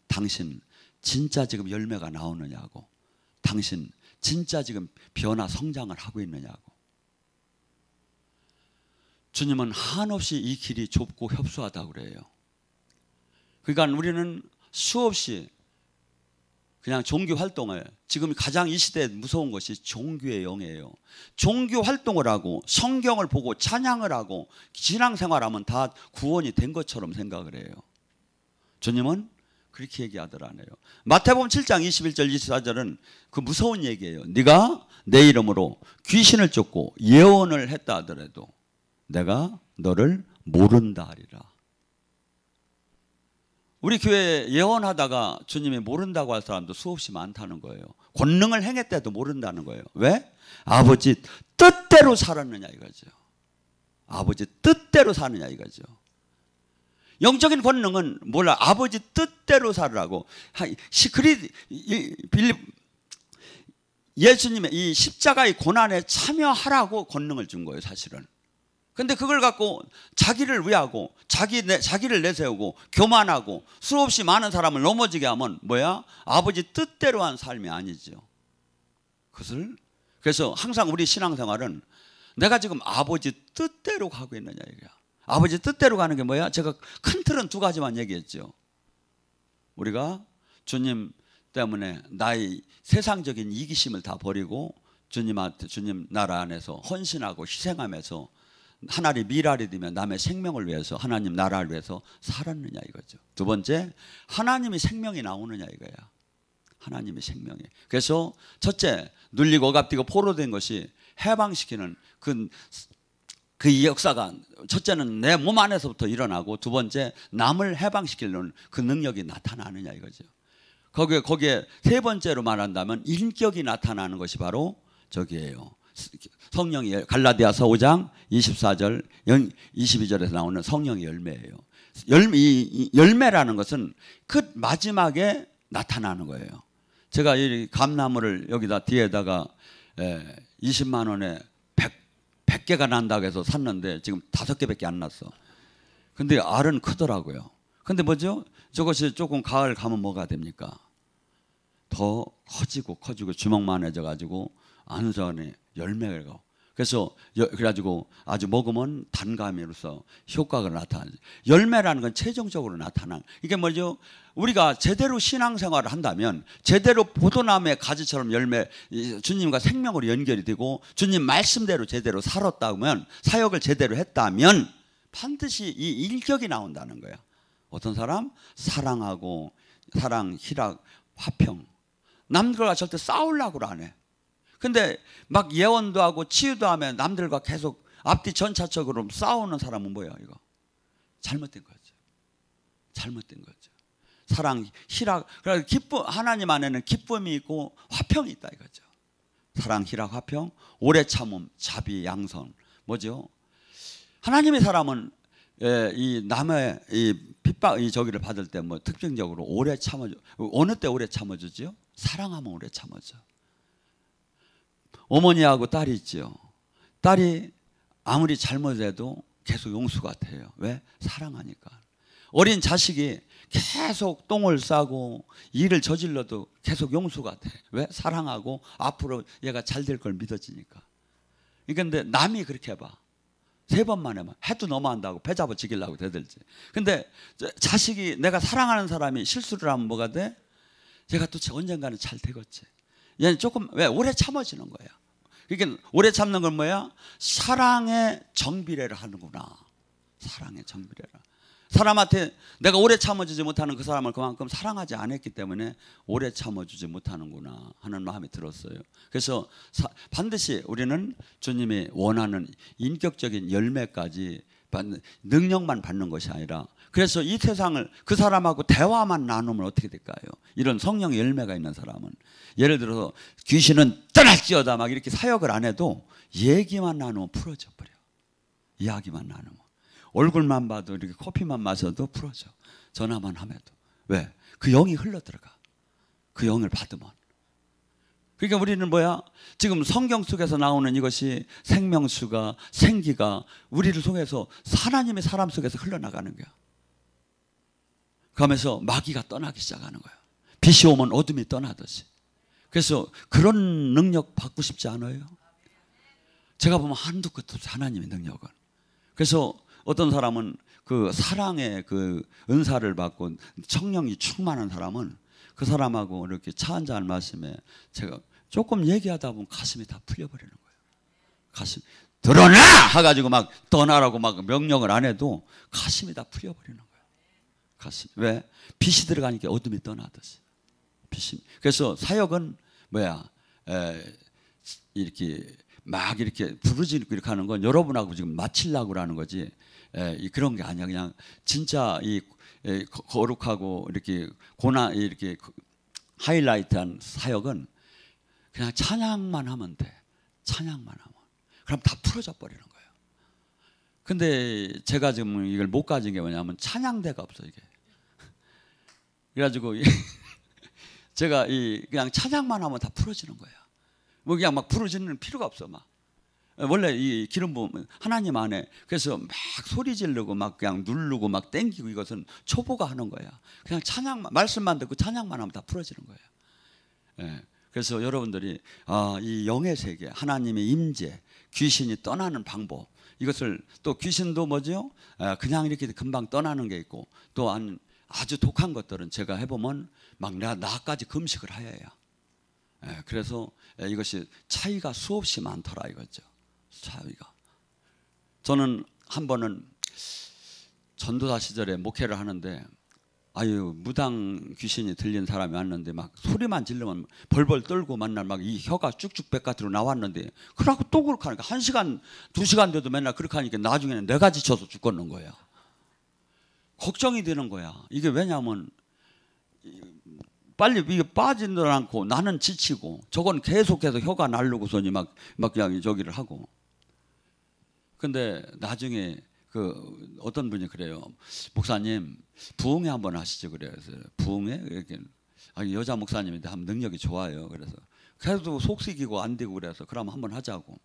[SPEAKER 1] 당신 진짜 지금 열매가 나오느냐고. 당신 진짜 지금 변화 성장을 하고 있느냐고. 주님은 한없이 이 길이 좁고 협소하다고 그래요. 그러니까 우리는 수없이 그냥 종교 활동을, 지금 가장 이 시대에 무서운 것이 종교의 영이에요. 종교 활동을 하고 성경을 보고 찬양을 하고 신앙생활하면 다 구원이 된 것처럼 생각을 해요. 주님은 그렇게 얘기하더라네요. 마태복음 7장 21절 24절은 그 무서운 얘기예요. 네가 내 이름으로 귀신을 쫓고 예언을 했다 하더라도 내가 너를 모른다 하리라. 우리 교회에 예언하다가 주님이 모른다고 할 사람도 수없이 많다는 거예요. 권능을 행했대도 모른다는 거예요. 왜? 아버지 뜻대로 살았느냐 이거죠. 아버지 뜻대로 사느냐 이거죠. 영적인 권능은 몰라. 아버지 뜻대로 살으라고. 예수님의 이 십자가의 고난에 참여하라고 권능을 준 거예요, 사실은. 근데 그걸 갖고 자기를 위하고 자기를 내세우고 교만하고 수없이 많은 사람을 넘어지게 하면 뭐야? 아버지 뜻대로 한 삶이 아니죠. 그래서 항상 우리 신앙생활은 내가 지금 아버지 뜻대로 가고 있느냐 이거야. 아버지 뜻대로 가는 게 뭐야? 제가 큰 틀은 두 가지만 얘기했죠. 우리가 주님 때문에 나의 세상적인 이기심을 다 버리고 주님한테, 주님 나라 안에서 헌신하고 희생하면서 하나님 미랄이 되면 남의 생명을 위해서, 하나님 나라를 위해서 살았느냐 이거죠. 두 번째, 하나님이 생명이 나오느냐 이거야. 하나님의 생명이. 그래서 첫째, 눌리고 억압되고 포로된 것이 해방시키는 그 역사가, 첫째는 내 몸 안에서부터 일어나고, 두 번째 남을 해방시키려는 그 능력이 나타나느냐 이거죠. 거기에 세 번째로 말한다면 인격이 나타나는 것이 바로 저기예요. 성령이, 갈라디아서 5장 24절 22절에서 나오는 성령의 열매예요. 이 열매라는 것은 그 마지막에 나타나는 거예요. 제가 이 감나무를 여기다 뒤에다가 20만 원에 100개가 난다고 해서 샀는데 지금 5개밖에 안 났어. 근데 알은 크더라고요. 근데 뭐죠? 저것이 조금 가을 가면 뭐가 됩니까? 더 커지고 주먹만해져 가지고 어느 전에 열매가 가고, 그래가지고 아주 먹으면 단감으로서 효과가 나타나죠. 열매라는 건 최종적으로 나타나는, 이게 뭐죠? 우리가 제대로 신앙생활을 한다면, 제대로 포도나무의 가지처럼 주님과 생명으로 연결이 되고 주님 말씀대로 제대로 살았다면, 사역을 제대로 했다면 반드시 이 인격이 나온다는 거야. 어떤 사람? 사랑하고, 사랑, 희락, 화평. 남들과 절대 싸우려고 안 해. 근데 막 예언도 하고 치유도 하면 남들과 계속 앞뒤 전차적으로 싸우는 사람은 뭐야 이거? 잘못된 거죠. 잘못된 거죠. 사랑, 희락, 그래서 하나님 안에는 기쁨이 있고 화평이 있다 이거죠. 사랑, 희락, 화평, 오래 참음, 자비, 양선. 뭐죠? 하나님의 사람은 이 남의 이 핍박, 이 저기를 받을 때 뭐 특징적으로 오래 참아줘. 어느 때 오래 참아주지요? 사랑하면 오래 참아줘. 어머니하고 딸이 있죠. 딸이 아무리 잘못해도 계속 용수 같아요. 왜? 사랑하니까. 어린 자식이 계속 똥을 싸고 일을 저질러도 계속 용수 같아. 왜? 사랑하고 앞으로 얘가 잘 될 걸 믿어지니까. 그런데 남이 그렇게 해봐. 3번만 해봐. 해도 너무한다고 패 잡아 지기려고 대들지. 근데 자식이, 내가 사랑하는 사람이 실수를 하면 뭐가 돼? 얘가 또 언젠가는 잘 되겠지. 얘는 조금, 왜? 오래 참아지는 거야. 그러니까 오래 참는 건 뭐야? 사랑의 정비례를 하는구나. 사랑의 정비례라. 사람한테 내가 오래 참아주지 못하는 그 사람을 그만큼 사랑하지 않았기 때문에 오래 참아주지 못하는구나 하는 마음이 들었어요. 그래서 반드시 우리는 주님이 원하는 인격적인 열매까지 능력만 받는 것이 아니라, 그래서 이 세상을, 그 사람하고 대화만 나누면 어떻게 될까요? 이런 성령의 열매가 있는 사람은, 예를 들어서 귀신은 떠날지어다 막 이렇게 사역을 안 해도 얘기만 나누면 풀어져 버려. 이야기만 나누면, 얼굴만 봐도, 이렇게 커피만 마셔도 풀어져. 전화만 함에도. 왜? 그 영이 흘러들어가. 그 영을 받으면. 그러니까 우리는 뭐야? 지금 성경 속에서 나오는 이것이 생명수가, 생기가 우리를 통해서 하나님의 사람 속에서 흘러나가는 거야. 그러면서 마귀가 떠나기 시작하는 거야. 빛이 오면 어둠이 떠나듯이. 그래서 그런 능력 받고 싶지 않아요? 제가 보면 한두 끝도 없어요, 하나님의 능력은. 그래서 어떤 사람은 그 사랑의 그 은사를 받고 성령이 충만한 사람은 그 사람하고 이렇게 차 한잔 마시면 제가 조금 얘기하다 보면 가슴이 다 풀려버리는 거예요. 가슴 드러나! 해가지고 막 떠나라고 막 명령을 안 해도 가슴이 다 풀려버리는 거예요. 가슴. 왜? 빛이 들어가니까 어둠이 떠나듯이. 빛이. 그래서 사역은 뭐야? 이렇게 막 이렇게 부르짖고 이렇게 하는 건 여러분하고 지금 맞추려고 하는 거지. 그런 게 아니야. 그냥 진짜 이 거룩하고 이렇게 고난 이렇게 하이라이트한 사역은 그냥 찬양만 하면 돼. 찬양만 하면. 그럼 다 풀어져 버리는 거예요. 근데 제가 지금 이걸 못 가진 게 뭐냐면 찬양대가 없어 이게. 그래가지고 제가 그냥 찬양만 하면 다 풀어지는 거예요. 뭐 그냥 막 부르짖는 필요가 없어 막. 원래 이 기름 부으면 하나님 안에 그래서 막 소리 지르고 막 그냥 누르고 막 땡기고 이것은 초보가 하는 거야. 그냥 찬양만 말씀만 듣고 찬양만 하면 다 풀어지는 거예요. 그래서 여러분들이 이 영의 세계 하나님의 임재 귀신이 떠나는 방법 이것을 또 귀신도 뭐죠? 그냥 이렇게 금방 떠나는 게 있고 또 아주 독한 것들은 제가 해보면 막 나까지 금식을 하여야. 그래서 이것이 차이가 수없이 많더라 이거죠. 차이가. 저는 한 번은 전도사 시절에 목회를 하는데 무당 귀신이 들린 사람이 왔는데 막 소리만 지르면 벌벌 떨고 만날 막 이 혀가 쭉쭉 바깥으로 나왔는데 그러고 또 그렇게 하니까 1시간 2시간 돼도 맨날 그렇게 하니까 나중에는 내가 지쳐서 죽겠는 거야. 걱정이 되는 거야. 이게 왜냐하면 빨리 이게 빠지는 않고 나는 지치고 저건 계속해서 혀가 날르고서니 막 그냥 저기를 하고. 근데 나중에 그 어떤 분이 그래요. 목사님 부흥회 한번 하시죠 그래요. 그래서 부흥회 이렇게 여자 목사님인데 하면 능력이 좋아요. 그래서 그래도 속삭이고 안 되고 그래서 그럼 한번 하자고.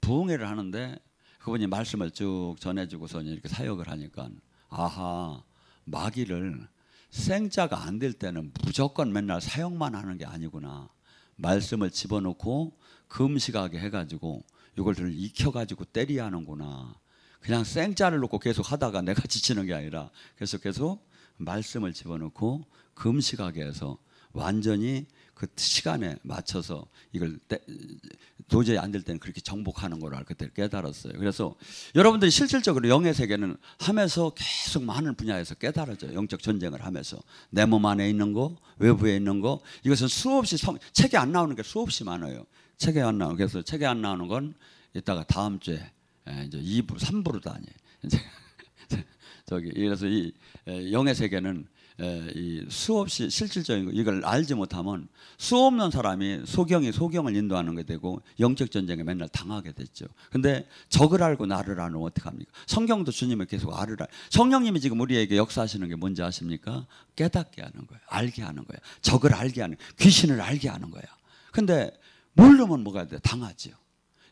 [SPEAKER 1] 부흥회를 하는데 그분이 말씀을 쭉 전해주고서 이렇게 사역을 하니까 마귀를 생자가 안 될 때는 무조건 맨날 사역만 하는 게 아니구나. 말씀을 집어넣고 금식하게 해가지고 이걸 익혀가지고 때려야 하는구나. 그냥 생자를 놓고 계속 하다가 내가 지치는 게 아니라 그래서 계속 말씀을 집어넣고 금식하게 해서 완전히 그 시간에 맞춰서 이걸 도저히 안 될 때는 그렇게 정복하는 걸 그때 깨달았어요. 그래서 여러분들이 실질적으로 영의 세계는 하면서 계속 많은 분야에서 깨달아져요. 영적 전쟁을 하면서 내 몸 안에 있는 거, 외부에 있는 거 이것은 수없이 책에 안 나오는 게 수없이 많아요. 책에 안 나오는 그래서 책에 안 나오는 건 이따가 다음 주에 이제 2부, 3부로 다니. 그래서 이 영의 세계는 이 수없이 실질적인 거 이걸 알지 못하면 수없는 사람이 소경을 인도하는 게 되고 영적 전쟁에 맨날 당하게 됐죠. 근데 적을 알고 나를 알면 어떡합니까? 성경도 주님을 계속 성령님이 지금 우리에게 역사하시는 게 뭔지 아십니까? 깨닫게 하는 거예요. 알게 하는 거예요. 적을 알게 하는 거예요. 귀신을 알게 하는 거예요. 근데 모르면 뭐가 돼? 당하죠.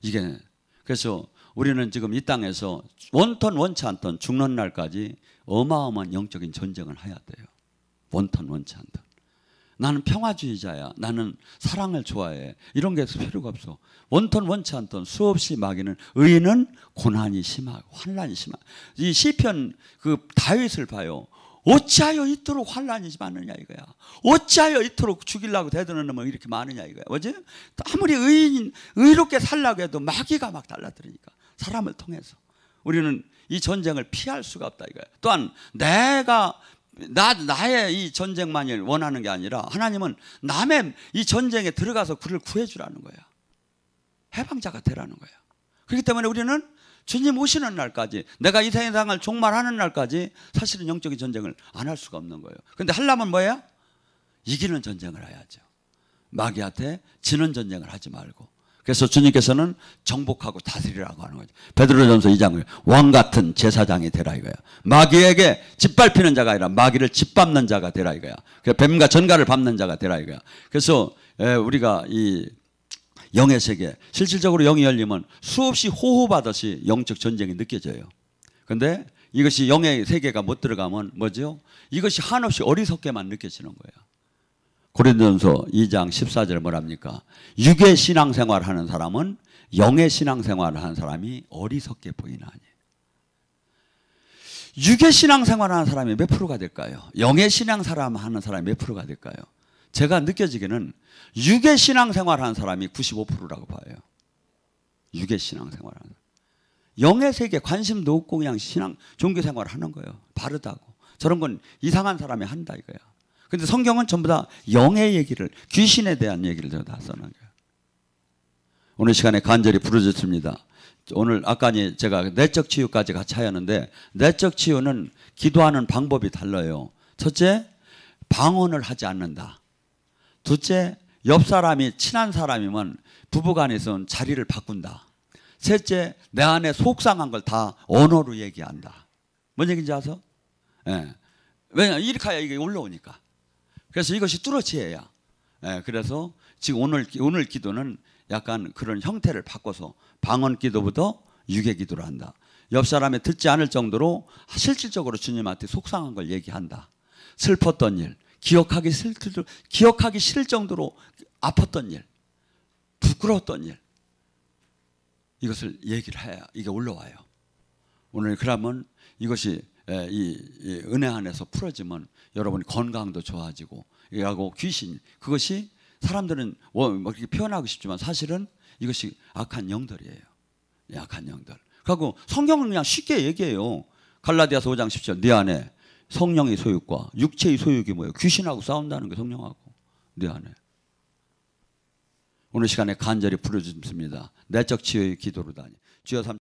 [SPEAKER 1] 이게 그래서 우리는 지금 이 땅에서 원턴 원치 않던 죽는 날까지 어마어마한 영적인 전쟁을 해야 돼요. 원턴 원치 않던. 나는 평화주의자야. 나는 사랑을 좋아해. 이런 게 필요가 없어. 원턴 원치 않던 수없이 마귀는 의인은 고난이 심하고 환난이 심하고 이 시편 그 다윗을 봐요. 어찌하여 이토록 환난이 많으냐 이거야. 어찌하여 이토록 죽이려고 대드는 놈은 이렇게 많으냐 이거야. 뭐지? 아무리 의롭게 살려고 해도 마귀가 막 달라들으니까 사람을 통해서 우리는 이 전쟁을 피할 수가 없다 이거야. 또한 나의 이 전쟁만을 원하는 게 아니라 하나님은 남의 이 전쟁에 들어가서 그를 구해주라는 거야. 해방자가 되라는 거야. 그렇기 때문에 우리는 주님 오시는 날까지 내가 이 세상을 종말하는 날까지 사실은 영적인 전쟁을 안 할 수가 없는 거예요. 그런데 하려면 뭐예요? 이기는 전쟁을 해야죠. 마귀한테 지는 전쟁을 하지 말고. 그래서 주님께서는 정복하고 다스리라고 하는 거죠. 베드로전서 2장에 왕 같은 제사장이 되라 이거야. 마귀에게 짓밟히는 자가 아니라 마귀를 짓밟는 자가 되라 이거야. 뱀과 전갈을 밟는 자가 되라 이거야. 그래서 우리가 이 영의 세계, 실질적으로 영이 열리면 수없이 호흡하듯이 영적 전쟁이 느껴져요. 그런데 이것이 영의 세계가 못 들어가면 뭐죠? 이것이 한없이 어리석게만 느껴지는 거예요. 고린도전서 2장 14절에 뭐랍니까? 육의 신앙생활을 하는 사람은 영의 신앙생활을 하는 사람이 어리석게 보이나니. 육의 신앙생활 하는 사람이 몇 프로가 될까요? 영의 신앙생활 하는 사람이 몇 프로가 될까요? 제가 느껴지기는 육의 신앙생활 하는 사람이 95%라고 봐요. 육의 신앙생활 하는. 영의 세계 관심도 없고 그냥 신앙 종교생활을 하는 거예요. 바르다고. 저런 건 이상한 사람이 한다 이거야. 근데 성경은 전부 다 영의 얘기를, 귀신에 대한 얘기를 다 써놓은 거예요. 오늘 시간에 간절히 부르짖습니다. 오늘 아까 제가 내적 치유까지 같이 하였는데, 내적 치유는 기도하는 방법이 달라요. 첫째, 방언을 하지 않는다. 둘째, 옆 사람이 친한 사람이면 부부간에서는 자리를 바꾼다. 셋째, 내 안에 속상한 걸 다 언어로 얘기한다. 뭔 얘기인지 아세요? 예. 왜냐하면 이렇게 해야 이게 올라오니까. 그래서 이것이 뚜렷해야. 예. 그래서 지금 오늘 기도는 약간 그런 형태를 바꿔서 방언 기도보다 육의 기도를 한다. 옆 사람이 듣지 않을 정도로 실질적으로 주님한테 속상한 걸 얘기한다. 슬펐던 일, 기억하기 싫을 정도로 아팠던 일, 부끄러웠던 일, 이것을 얘기를 해야 이게 올라와요. 오늘 그러면 이것이 이 은혜 안에서 풀어지면 여러분이 건강도 좋아지고, 이하고 귀신, 그것이 사람들은 뭐 이렇게 표현하고 싶지만 사실은 이것이 악한 영들이에요. 악한 영들. 그리고 성경은 그냥 쉽게 얘기해요. 갈라디아서 5장 10절, 네 안에 성령의 소유과 육체의 소유이 뭐예요? 귀신하고 싸운다는 게 성령하고 네 안에. 오늘 시간에 간절히 부르짖습니다. 내적 치유의 기도로 다니. 주여